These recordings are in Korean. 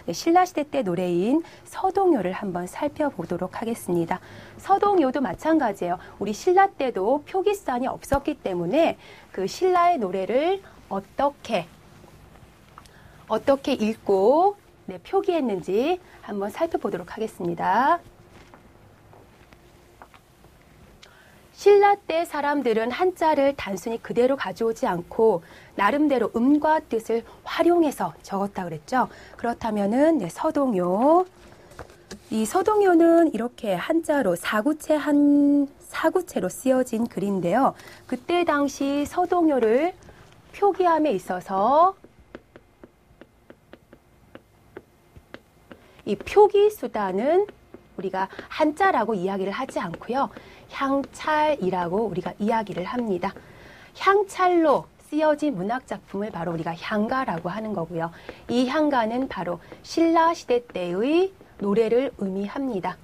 네, 신라시대 때 노래인 서동요를 한번 살펴보도록 하겠습니다. 서동요도 마찬가지예요. 우리 신라 때도 표기산이 없었기 때문에 그 신라의 노래를 어떻게 읽고 네, 표기했는지 한번 살펴보도록 하겠습니다. 신라 때 사람들은 한자를 단순히 그대로 가져오지 않고 나름대로 음과 뜻을 활용해서 적었다 그랬죠. 그렇다면은 네, 서동요. 이 서동요는 이렇게 한자로 사구체로 쓰여진 글인데요. 그때 당시 서동요를 표기함에 있어서 이 표기 수단은 우리가 한자라고 이야기를 하지 않고요. 향찰이라고 우리가 이야기를 합니다. 향찰로 쓰여진 문학작품을 바로 우리가 향가라고 하는 거고요. 이 향가는 바로 신라시대 때의 노래를 의미합니다.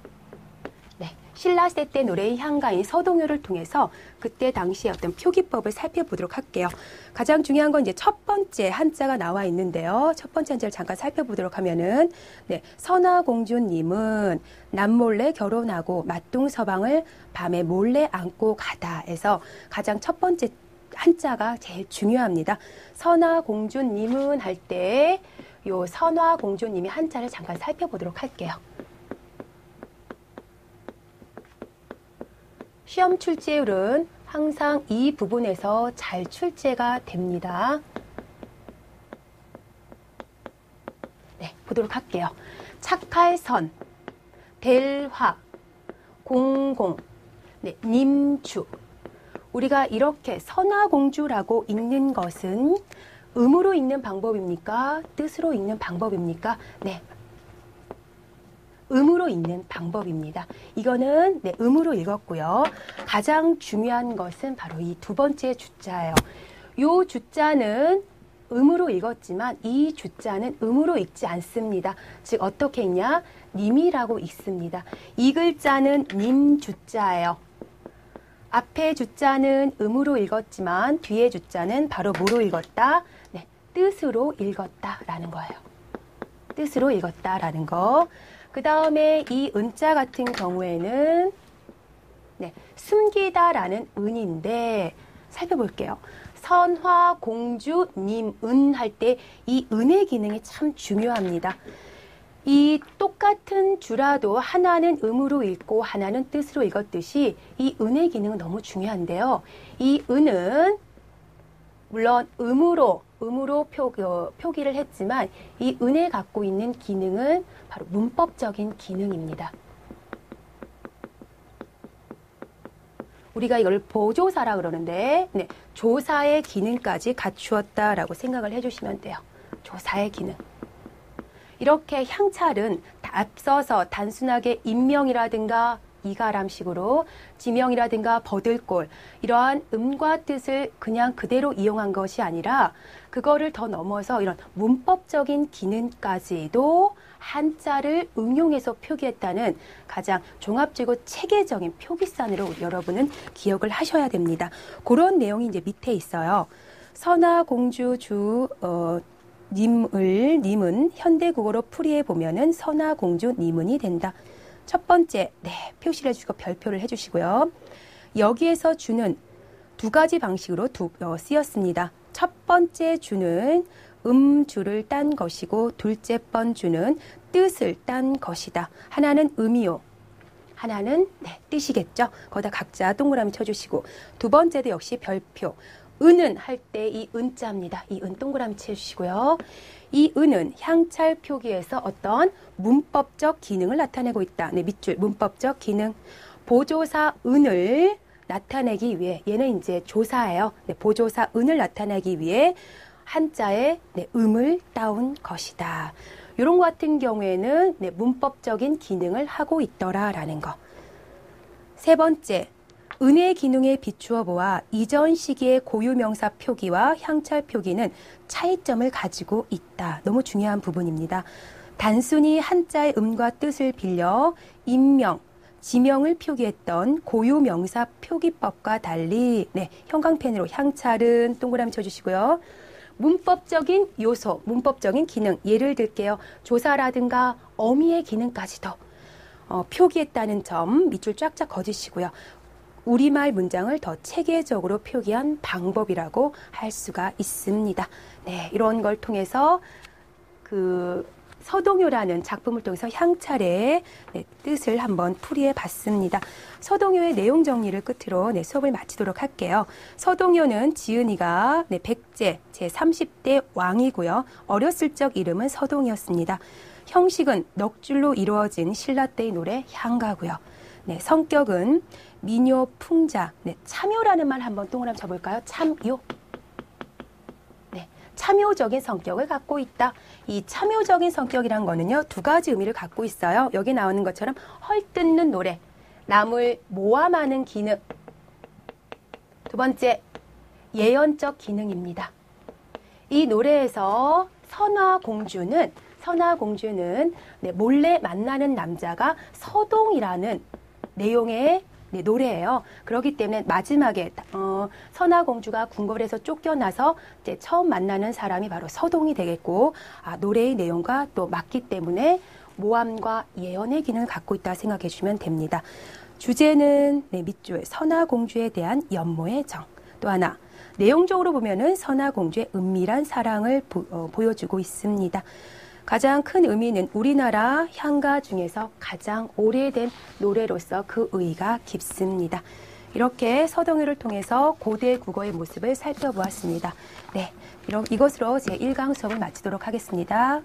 네, 신라시대 때 노래의 향가인 서동요를 통해서 그때 당시의 어떤 표기법을 살펴보도록 할게요. 가장 중요한 건 이제 첫 번째 한자가 나와 있는데요. 첫 번째 한자를 잠깐 살펴보도록 하면은, 네, 선화공주님은 남몰래 결혼하고 맞둥서방을 밤에 몰래 안고 가다 해서 가장 첫 번째 한자가 제일 중요합니다. 선화공주님은 할 때 요 선화공주님이 한자를 잠깐 살펴보도록 할게요. 시험 출제율은 항상 이 부분에서 잘 출제가 됩니다. 네, 보도록 할게요. 착할선, 델화, 공공, 네, 님주. 우리가 이렇게 선화공주라고 읽는 것은 음으로 읽는 방법입니까? 뜻으로 읽는 방법입니까? 네. 음으로 읽는 방법입니다. 이거는 네, 음으로 읽었고요. 가장 중요한 것은 바로 이 두 번째 주자예요. 요 주자는 음으로 읽었지만 이 주자는 음으로 읽지 않습니다. 즉 어떻게 읽냐? 님이라고 읽습니다. 이 글자는 님 주자예요. 앞에 주자는 음으로 읽었지만 뒤에 주자는 바로 뭐로 읽었다? 네, 뜻으로 읽었다라는 거예요. 뜻으로 읽었다라는 거. 그 다음에 이 은자 같은 경우에는 네, 숨기다라는 은인데 살펴볼게요. 선화공주님은 할 때 이 은의 기능이 참 중요합니다. 이 똑같은 주라도 하나는 음으로 읽고 하나는 뜻으로 읽었듯이 이 은의 기능은 너무 중요한데요. 이 은은 물론 음으로 표기를 했지만 이 은에 갖고 있는 기능은 바로 문법적인 기능입니다. 우리가 이걸 보조사라 그러는데 네, 조사의 기능까지 갖추었다라고 생각을 해주시면 돼요. 조사의 기능. 이렇게 향찰은 앞서서 단순하게 인명이라든가 이가람식으로 지명이라든가 버들골 이러한 음과 뜻을 그냥 그대로 이용한 것이 아니라 그거를 더 넘어서 이런 문법적인 기능까지도 한자를 응용해서 표기했다는 가장 종합적이고 체계적인 표기산으로 여러분은 기억을 하셔야 됩니다. 그런 내용이 이제 밑에 있어요. 선화공주주 님은 현대국어로 풀이해 보면은 선화공주님은이 된다. 첫 번째, 네, 표시를 해주시고 별표를 해주시고요. 여기에서 주는 두 가지 방식으로 쓰였습니다. 첫 번째 주는 음주를 딴 것이고 둘째 번 주는 뜻을 딴 것이다. 하나는 음이요. 하나는 네, 뜻이겠죠. 거기다 각자 동그라미 쳐주시고 두 번째도 역시 별표. 은은 할 때 이 은자입니다. 이 은 동그라미 쳐주시고요. 이 은은 향찰 표기에서 어떤 문법적 기능을 나타내고 있다. 네, 밑줄 문법적 기능. 보조사 은을 나타내기 위해 얘는 이제 조사예요. 네, 보조사 은을 나타내기 위해 한자의 네, 음을 따온 것이다. 이런 것 같은 경우에는 네, 문법적인 기능을 하고 있더라라는 거. 세 번째. 은의 기능에 비추어 보아 이전 시기의 고유명사 표기와 향찰 표기는 차이점을 가지고 있다. 너무 중요한 부분입니다. 단순히 한자의 음과 뜻을 빌려 인명, 지명을 표기했던 고유명사 표기법과 달리 네, 형광펜으로 향찰은 동그라미 쳐주시고요. 문법적인 요소, 문법적인 기능, 예를 들게요. 조사라든가 어미의 기능까지도 표기했다는 점 밑줄 쫙쫙 그어주시고요. 우리말 문장을 더 체계적으로 표기한 방법이라고 할 수가 있습니다. 네, 이런 걸 통해서 그 서동요라는 작품을 통해서 향차례의 뜻을 한번 풀이해 봤습니다. 서동요의 내용 정리를 끝으로 수업을 마치도록 할게요. 서동요는 지은이가 백제 제30대 왕이고요. 어렸을 적 이름은 서동이었습니다. 형식은 넋줄로 이루어진 신라 때의 노래 향가고요. 성격은 미녀 풍자, 참요라는 말 한번 동그라미 쳐볼까요? 참요. 참요적인 성격을 갖고 있다. 이 참요적인 성격이란 거는요, 두 가지 의미를 갖고 있어요. 여기 나오는 것처럼 헐뜯는 노래, 남을 모함하는 기능. 두 번째, 예언적 기능입니다. 이 노래에서 선화공주는 몰래 만나는 남자가 서동이라는 내용의 노래예요. 그렇기 때문에 마지막에 선화공주가 궁궐에서 쫓겨나서 이제 처음 만나는 사람이 바로 서동이 되겠고, 노래의 내용과 또 맞기 때문에 모함과 예언의 기능을 갖고 있다 생각해 주시면 됩니다. 주제는 밑줄 선화공주에 대한 연모의 정. 또 하나, 내용적으로 보면은 선화공주의 은밀한 사랑을 보여주고 있습니다. 가장 큰 의미는 우리나라 향가 중에서 가장 오래된 노래로서 그 의의가 깊습니다. 이렇게 서동요를 통해서 고대 국어의 모습을 살펴보았습니다. 네, 이것으로 제 1강 수업을 마치도록 하겠습니다.